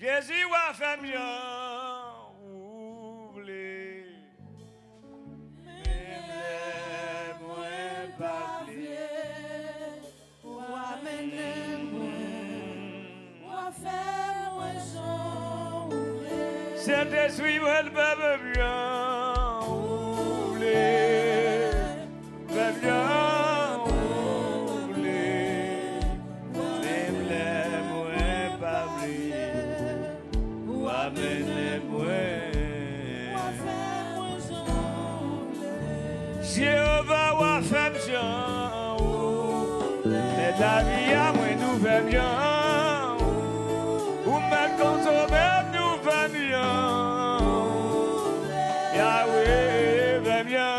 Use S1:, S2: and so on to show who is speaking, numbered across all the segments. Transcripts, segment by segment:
S1: Jésus a fait bien, oublié. Même les moins pas oublié.
S2: Ou amener moi, ou faire moi j'ouvre.
S1: Saint-Esprit, elle va bien, oublié. Va bien, oublié. Même les moins pas oublié. Ou amener moi. Jéhovah wa femme Jean, mais la vie à moi nous fait bien, ou même quand on même nous fait bien, Yahweh fait bien,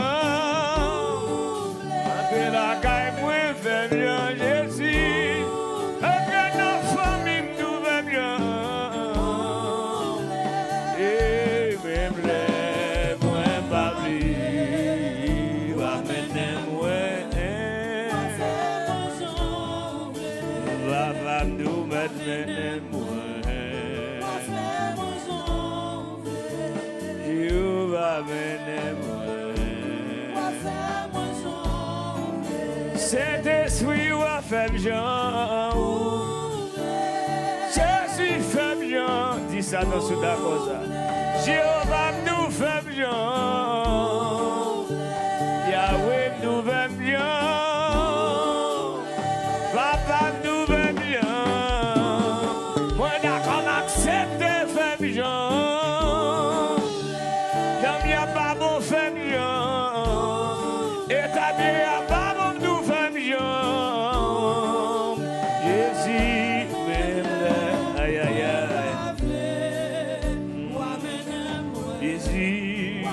S1: entre la caille moi fait bien, Jésus, entre nos familles nous fait bien, et même les moins bablis. Nous maintenant you va mener cet esprit va faire bien. Jésus fait bien. Dis ça dans ce d'accord ça. Jéhovah nous fait bien. Yahweh nous fait bien. Papa nous fait bien. Moi d'accord accepter fait bien. Comme y'a pas bon fait bien. Établi y'a pas bon nous fait bien. Jésus même là. Aïe aïe aïe. Jésus.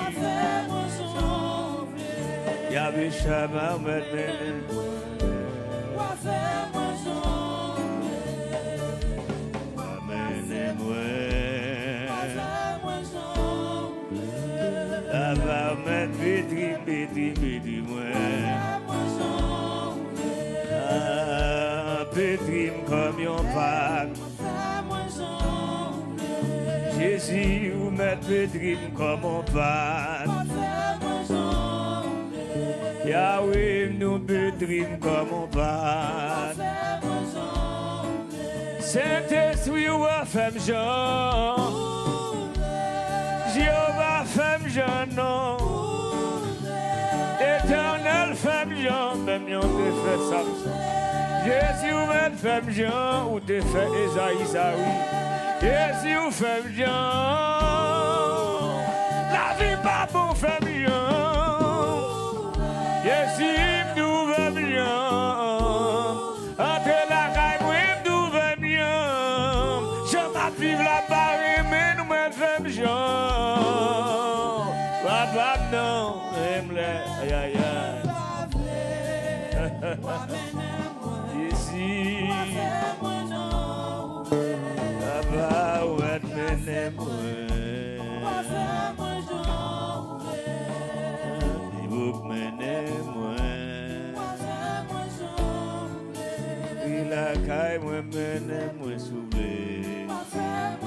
S1: Y'a des chamans maintenant. Va mettre pétri moi. Pétri comme yon pan. Jésus ou mettre pétri comme on pan. Yahweh nous pétri comme on pan. Saint-Esprit ou femme Jean. Jéhovah femme Jean non. Éternel femme Jean, même yon te fait Samson. Jésus ou même femme Jean, ou te fait Esaïe Saoui. Jésus ou femme Jean, la vie pas bon femme Jean. Jésus nous va bien, entre la caille nous va bien. Je m'applique la barre, mais nous me femme Jean. Papa non, aime-les, aïe aïe aïe. Ici, Papa ou admenez-moi. Il vous menez-moi. Il a caille moi menez-moi soulevé.